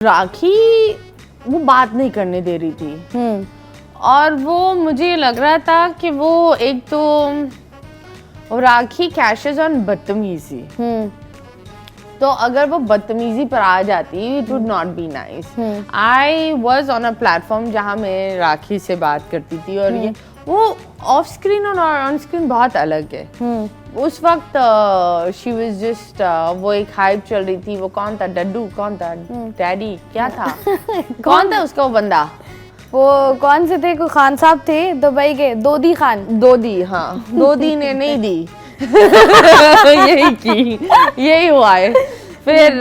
राखी वो बात नहीं करने दे रही थी और वो मुझे लग रहा था कि वो एक तो राखी कैशेस ऑन बदतमीजी। तो अगर वो बदतमीजी पर आ जाती it would not be nice. I was on a platform जहाँ मैं राखी से बात करती थी और ये वो ऑफ स्क्रीन और ऑन स्क्रीन बहुत अलग है। उस वक्त शी वाज जस्ट वो एक हाइप चल रही थी। वो कौन था, डड्डू कौन था, डैडी क्या था कौन था उसका वो बंदा, वो कौन से थे, कोई खान साहब थे दुबई के, दोदी खान। दोदी, हाँ दोदी ने नहीं दी यही हुआ है। फिर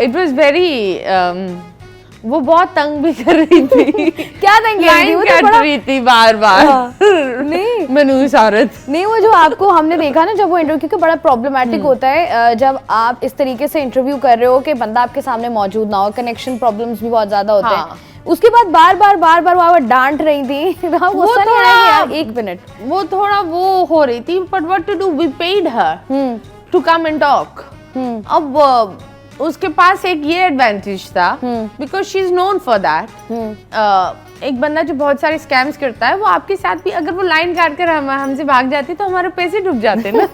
इट वाज वेरी वो बहुत तंग भी कर रही थी क्या तंग कर रही थी? वो काट रही थी बार बार। नहीं मनूस औरत नहीं, वो जो आपको हमने देखा ना जब वो इंटरव्यू, क्योंकि बड़ा प्रॉब्लमेटिक होता है जब आप इस तरीके से इंटरव्यू कर रहे हो कि बंदा आपके सामने मौजूद ना हो, कनेक्शन प्रॉब्लम्स भी बहुत ज्यादा होते हैं। उसके बाद बार बार वो डांट रही थी वो थोड़ा एक मिनट वो थोड़ा वो हो रही थी। But what to do, we paid her to come and talk. अब उसके पास एक ये एडवांटेज था because she is known for that. एक बंदा जो बहुत सारे स्कैम्स करता है वो आपके साथ भी अगर वो लाइन काट कर हमसे भाग जाती तो हमारे पैसे डूब जाते ना।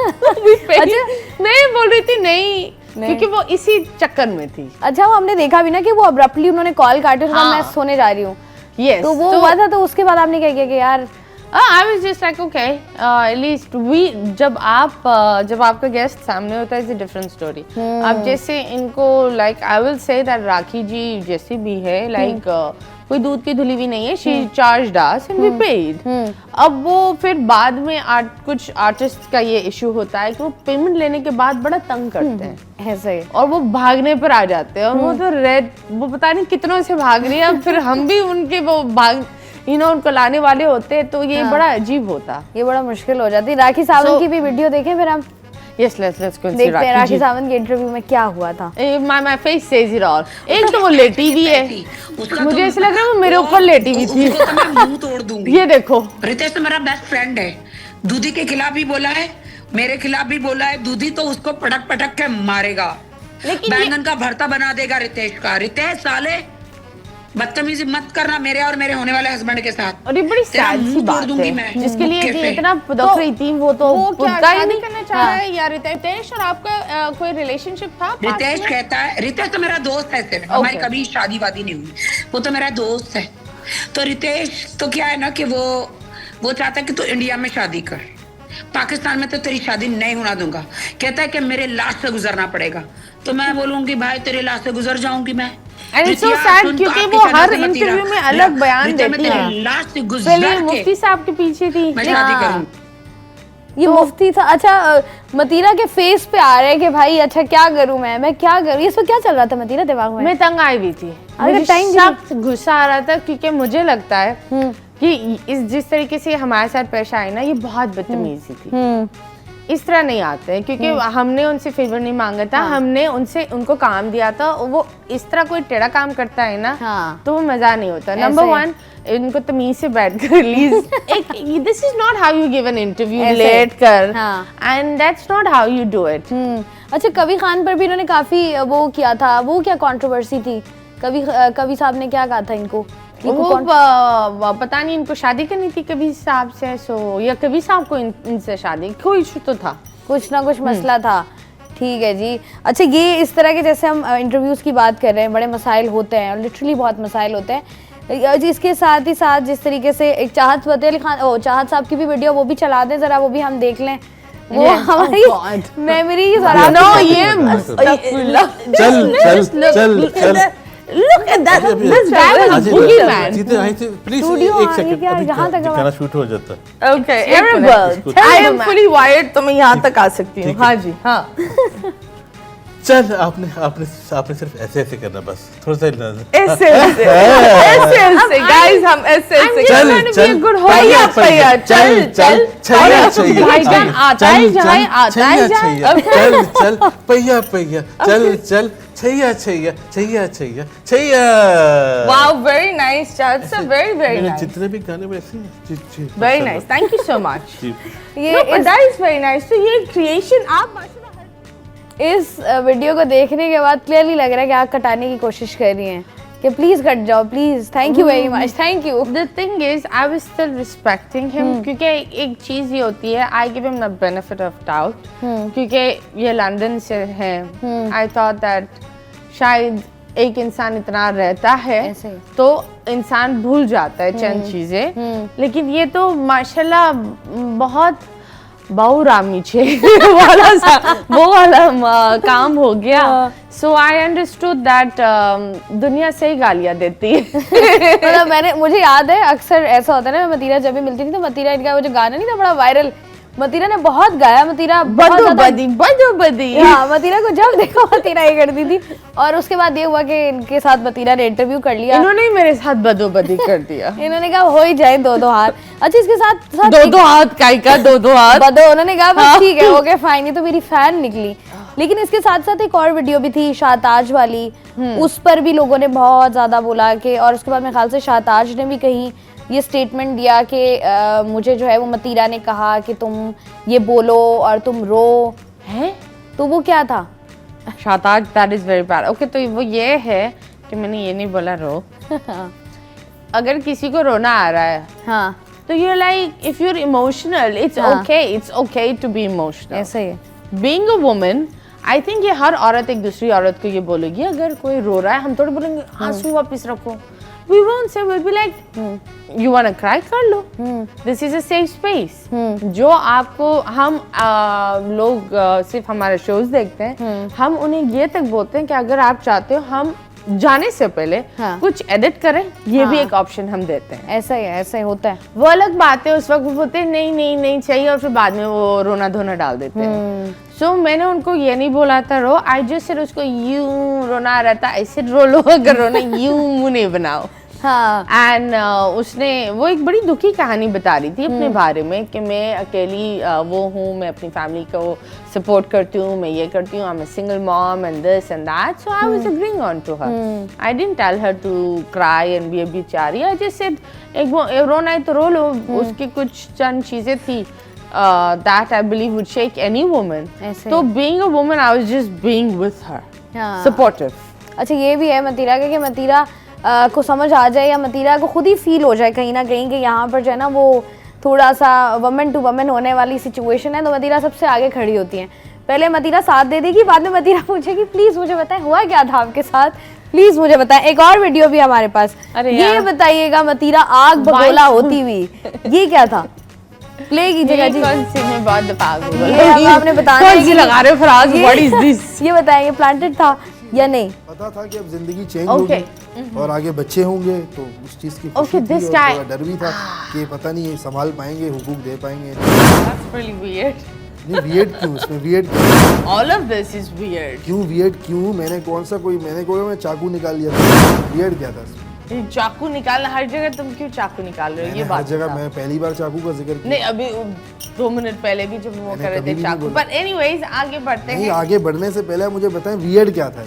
मैं बोल रही थी नहीं क्योंकि वो इसी चक्कर में थी। अच्छा, वो हमने देखा भी ना कि वो अब्रप्टली उन्होंने कॉल काटे, मैं सोने जा रही हूँ। Yes, तो वो हुआ था। तो उसके बाद आपने क्या किया कि यार I was just like okay, at least we जब आपका गेस्ट सामने होता है इट्स अ डिफरेंट स्टोरी। अब जैसे इनको like I will say that राखी जी जैसी भी है like कोई दूध की धुली भी नहीं है। She charged us and we paid. अब वो फिर बाद में कुछ आर्टिस्ट का ये इशू होता है कि वो पेमेंट लेने के बाद बड़ा तंग करते हैं ऐसे और वो भागने पर आ जाते हैं और वो तो वो पता नहीं कितनों से भाग रही है। अब फिर हम भी उनके वो उनको लाने वाले होते तो ये बड़ा अजीब होता, ये बड़ा मुश्किल हो जाती। राखी सावंत की भी वीडियो देखें फिर हम। Yes, let's go and see देखते हैं राखी सावंत के इंटरव्यू में क्या हुआ था। My face says it all। एक तो वो लेटी भी है, मुझे ऐसा लग रहा है वो मेरे ऊपर लेटी भी थी। तो मैं मुंह तोड़ दूंगी। ये देखो, रितेश तो मेरा बेस्ट फ्रेंड है, दूधी के खिलाफ भी बोला है, मेरे खिलाफ भी बोला है। दूधी तो उसको पटक पटक के मारेगा, बैंगन का भरता बना देगा रितेश का। रितेश साले बदतमीजी मत करना मेरे और मेरे होने वाले हस्बैंड के साथ। और ये बड़ी सैड सी बात है जिसके लिए ये इतना पुदक रही थी। वो क्या शादी करना चाह रहा है या रितेश और आपका कोई रिलेशनशिप था? रितेश कहता है, रितेश तो मेरा दोस्त है सिर्फ, हमारी कभी शादी वादी नहीं हुई, वो तो मेरा दोस्त है। तो रितेश तो क्या है ना कि वो चाहता है कि तू इंडिया में शादी कर, पाकिस्तान में तो तेरी शादी नहीं होना दूंगा। कहता है कि मेरे लाश से गुजरना पड़ेगा। तो मैं बोलूंगी भाई तेरे लाश से गुजर जाऊंगी मैं। And it's so sad क्योंकि वो हर इंटरव्यू में अलग बयान देती है। पहले मुफ्ती साहब के पीछे थी, मैं शादी करूं। ये मुफ्ती था। अच्छा, मतीरा के फेस पे आ रहे हैं कि भाई अच्छा क्या करूं मैं क्या करूं? ये सब क्या चल रहा था मतीरा दिमाग में? मैं तंग आई हुई थी, मुझे सख्त गुस्सा आ रहा था क्योंकि मुझे लगता है कि जिस तरीके से हमारे साथ पेश आए ना ये बहुत बदतमीजी थी। इस तरह नहीं आते हैं क्योंकि हमने उनसे फेवर नहीं मांगा था। हमने उनको काम दिया था। वो इस तरह कोई टेढ़ा काम करता है ना तो वो मजा नहीं होता। नंबर 1, इनको तमीज से बैठ कर release this is not how you give an interview, लेट कर and that's not how you do it. अच्छा, कवि खान पर भी इन्होंने काफी वो किया था। वो क्या कंट्रोवर्सी थी? कवि साहब ने क्या कहा था इनको? वो पता नहीं इनको शादी करनी थी कवि साहब से, या कवि साहब को इनसे शादी, कोई इशू तो था, कुछ ना कुछ मसला था। ठीक है जी। अच्छा, ये इस तरह के जैसे हम इंटरव्यूज की बात कर रहे हैं, बड़े मसाइल होते हैं, लिटरली बहुत मसाइल होते हैं। इसके साथ ही साथ जिस तरीके से एक चाहत साहब की भी वीडियो वो भी चला दें जरा, वो भी हम देख लें। वो हमारी मेमोरी चल Look at that! This guy was a boogeyman. Please, एक सेकंड, गाना शूट हो जाता है। Okay, Arab, I am fully wired, तो मैं यहाँ तक आ सकती हूँ। हाँ जी, हाँ। चल, आपने सिर्फ ऐसे करना, बस थोड़ा सा ऐसे गाइस, हम ऐसे चल भैया चल भाईजान आता है जाए चल भैया चल छैया। Wow, very nice, Chad. So very nice. जितने भी गाने वैसे हैं। Very nice. Thank you so much. That is very nice. तो ये creation आप इस वीडियो को देखने के बाद क्लियरली लग रहा है कि आग कटाने की कोशिश कर रही हैं। कि प्लीज कट जाओ please, thank you very much, thank you. The thing is, I was still respecting him क्योंकि एक चीज ये होती है, I give him the benefit of doubt क्योंकि ये लंदन से है। I thought that शायद एक इंसान इतना रहता है ऐसे ही। तो इंसान भूल जाता है चंद चीजें, लेकिन ये तो माशाल्लाह बहुत बहुरामी छे वाला वो वाला काम हो गया। सो आई अंडरस्टूड दैट दुनिया से ही गालियां देती है। मतलब मुझे याद है अक्सर ऐसा होता है ना, मतीरा जब भी मिलती थी तो मतीरा इनका वो जो गाना नहीं था बड़ा वायरल, मतीरा ने बहुत गाया, मतीरा बदो बदी। हाँ, मतीरा को जब देखो मतीरा ये करती थी। और उसके बाद ये हुआ कि इनके साथ मतीरा ने इंटरव्यू कर लिया, इन्होंने ही मेरे साथ बदो बदी कर दिया। इन्होंने कहा हो ही जाए दो हाथ। अच्छा, इसके साथ दो हाथ काई का दो हाथ बदो, उन्होंने कहा बस ठीक है ओके फाइन, ये तो मेरी फैन निकली। लेकिन इसके साथ साथ एक और वीडियो भी थी शाहताज वाली, उस पर भी लोगों ने बहुत ज्यादा बोला कि, और उसके बाद मेरे ख्याल से शाहताज ने भी कहीं ये स्टेटमेंट दिया कि मुझे जो है वो मतीरा ने कहा कि तुम ये बोलो और तुम रो हैं। तो वो क्या था? Shahtaj, that is very bad. Okay, तो वो ये है कि मैंने ये नहीं बोला रो। अगर किसी को रोना आ रहा है हाँ, तो you like if you are emotional, it's okay to be emotional. ऐसे ही। Being a woman, I think ये हर औरत एक दूसरी औरत को ये बोलेगी। अगर कोई रो रहा है हम थोड़ी बोलेंगे आंसू वापस रखो। We won't say, we'll be like, you wanna cry, कर लो। This is a safe space। जो आपको हम लोग सिर्फ हमारे शोज देखते हैं, हम उन्हें ये तक बोलते हैं कि अगर आप चाहते हो हम जाने से पहले कुछ एडिट करें, ये भी एक ऑप्शन हम देते हैं। ऐसा ही होता है। वो अलग बात है, उस वक्त वो बोलते हैं नहीं चाहिए और फिर बाद में वो रोना धोना डाल देते हैं। सो मैंने उनको ये नहीं बोला था रो, आई जस्ट सेड उसको यूं रोना आ रहा था ऐसे रो लो, अगर रोना यूं मुंह नहीं बनाओ। हाँ। एंड उसने वो एक बड़ी दुखी कहानी बता रही थी अपने बारे में कि मैं अकेली वो हूँ, मैं अपनी फैमिली को सपोर्ट करती हूँ, मैं ये करती हूँ, I am a single mom and this and that. So I was agreeing on to her. I didn't tell her to cry and be a बेचारी। आई जस्ट सेड एक रोना है तो रो लो। उसकी कुछ चंद चीजें थी that I believe would shake any woman. So being a woman, I was just being with her, supportive. अच्छा, ये भी है मतीरा के कि मतीरा को समझ आ जाए या मतीरा को खुद ही फील हो जाए कहीं ना कहीं कि यहाँ पर जो है ना वो थोड़ा सा वुमन टू वुमन होने वाली सिचुएशन है, तो मतीरा सबसे आगे खड़ी होती है। पहले मतीरा साथ दे देगी, बाद में मतीरा पूछेगी प्लीज मुझे बताएं हुआ क्या था आपके साथ, प्लीज मुझे बताएं। एक और वीडियो भी हमारे पास, ये बताइएगा मतीरा आग बगोला होती हुई, ये क्या था? प्ले कीजिएगा जी। कौन सी में बहुत दफा ये आपने बताना है कौन सी लगा रहे हो फ्राज, व्हाट इज दिस? ये बताएं, ये प्लांटेड था या नहीं? पता था कि अब जिंदगी चेंज होगी और आगे बच्चे होंगे, तो उस चीज की खुशी थी और थोड़ा डर भी था कि पता नहीं ये संभाल पाएंगे, हुकूक दे पाएंगे। That's really weird. नहीं वियर्ड क्यों, इसमें वियर्ड क्यों? All of this is weird. क्यों वियर्ड क्यों? मैंने मैं चाकू निकाल लिया था, वियर्ड क्या था इसमें? ये चाकू निकालना हर जगह, तुम क्यों चाकू निकाल रहे हो? ये हर बात जगह बताओ। मैं पहली बार चाकू का जिक्र किया। नहीं, अभी 2 मिनट पहले भी जब वो मैंने कर रहे कभी थे भी चाकू। नहीं बोला। But anyways, आगे बढ़ते नहीं, हैं। आगे बढ़ने से पहले मुझे बताएं वियर्ड क्या था?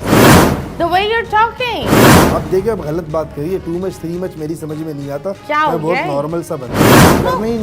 The way you're talking. अब देखिए, अब गलत बात करिए, टू मच 3 मच मेरी समझ में नहीं आता। क्या हो मैं बहुत गया? नॉर्मल सा बंदा, करना ही नहीं